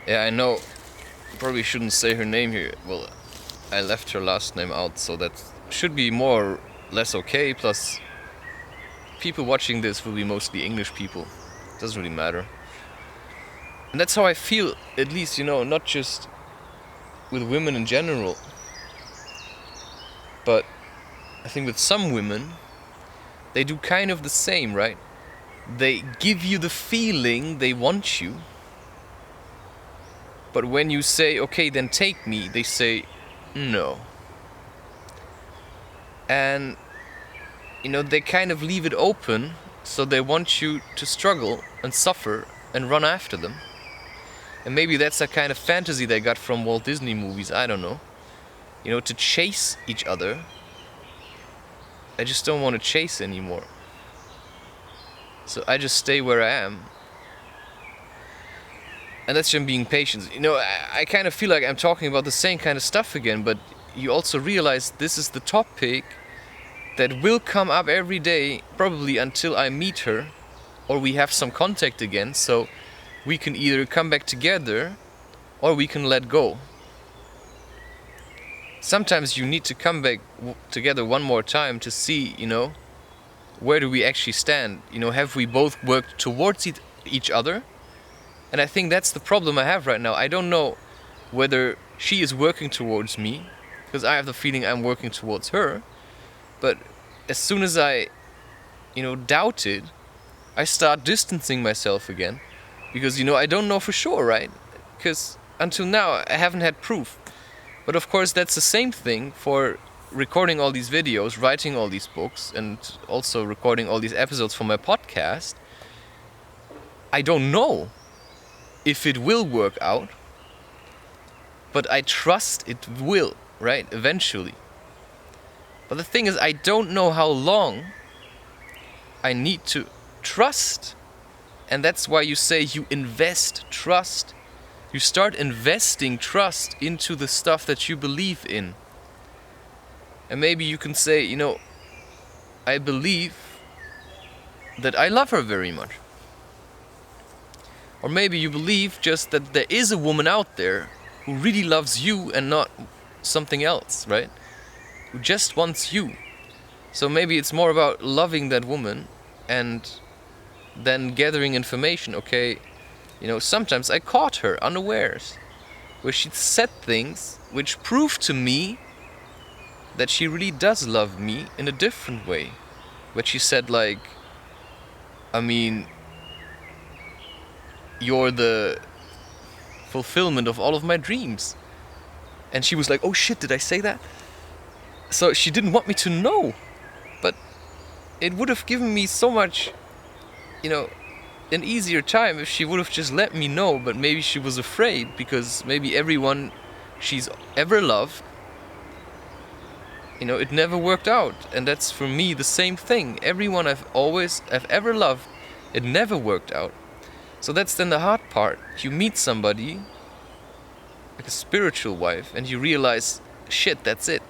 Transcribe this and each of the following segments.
Yeah, I know. Probably shouldn't say her name here. Well, I left her last name out, so that should be more or less okay. Plus, people watching this will be mostly English people. Doesn't really matter. And that's how I feel, at least, not just with women in general, but I think with some women, they do kind of the same, right? They give you the feeling they want you, but when you say, okay, then take me, they say, no. And, they kind of leave it open, so they want you to struggle and suffer and run after them. And maybe that's a kind of fantasy they got from Walt Disney movies, I don't know. To chase each other. I just don't want to chase anymore. So I just stay where I am. And that's just being patient. I kind of feel like I'm talking about the same kind of stuff again, but you also realize this is the topic that will come up every day, probably until I meet her, or we have some contact again, so we can either come back together, or we can let go. Sometimes you need to come back together one more time to see, where do we actually stand? Have we both worked towards each other? And I think that's the problem I have right now. I don't know whether she is working towards me, because I have the feeling I'm working towards her. But as soon as I, doubt it, I start distancing myself again. Because, I don't know for sure, right? Because until now, I haven't had proof. But of course, that's the same thing for recording all these videos, writing all these books, and also recording all these episodes for my podcast. I don't know if it will work out, but I trust it will, right? Eventually. But the thing is, I don't know how long I need to trust. And that's why you say you invest trust. You start investing trust into the stuff that you believe in. And maybe you can say, I believe that I love her very much. Or maybe you believe just that there is a woman out there who really loves you and not something else, right? Who just wants you. So maybe it's more about loving that woman and then gathering information. Okay, sometimes I caught her unawares, where she said things which proved to me that she really does love me in a different way. But she said you're the fulfillment of all of my dreams. And she was like, oh shit, did I say that? So she didn't want me to know. But it would have given me so much, an easier time if she would have just let me know. But maybe she was afraid, because maybe everyone she's ever loved, it never worked out. And that's for me the same thing. Everyone I've ever loved, it never worked out. So that's then the hard part. You meet somebody, like a spiritual wife, and you realize, shit, that's it.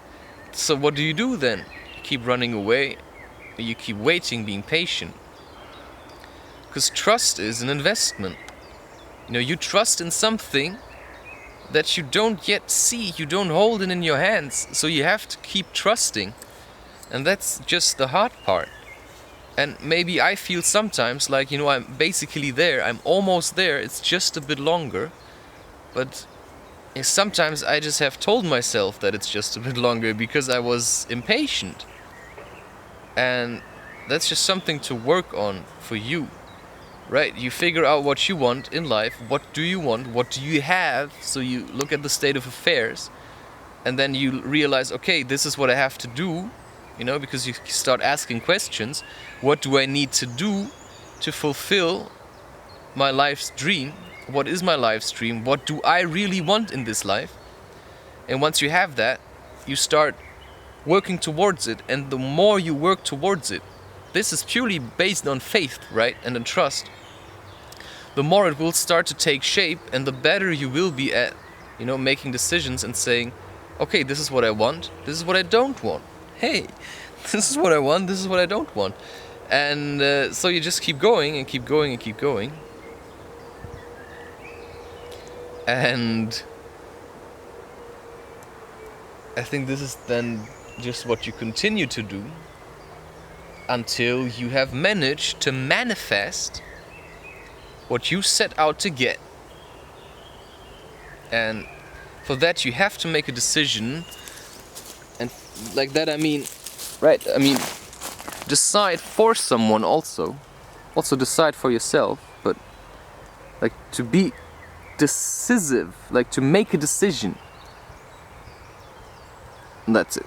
So what do you do then? You keep running away, or you keep waiting, being patient. Because trust is an investment. You trust in something that you don't yet see, you don't hold it in your hands, so you have to keep trusting. And that's just the hard part. And maybe I feel sometimes like, I'm basically there, I'm almost there, it's just a bit longer. But sometimes I just have told myself that it's just a bit longer because I was impatient. And that's just something to work on for you, right? You figure out what you want in life, what do you want, what do you have, so you look at the state of affairs, and then you realize, okay, this is what I have to do. Because you start asking questions. What do I need to do to fulfill my life's dream? What is my life's dream? What do I really want in this life? And once you have that, you start working towards it. And the more you work towards it, this is purely based on faith, right? And on trust. The more it will start to take shape, and the better you will be at, making decisions and saying, okay, this is what I want, this is what I don't want. Hey, this is what I want, this is what I don't want. And so you just keep going and keep going and keep going. And I think this is then just what you continue to do until you have managed to manifest what you set out to get. And for that you have to make a decision, and like that I mean, right, I mean, decide for someone also decide for yourself, but like to be decisive, like to make a decision. And that's it.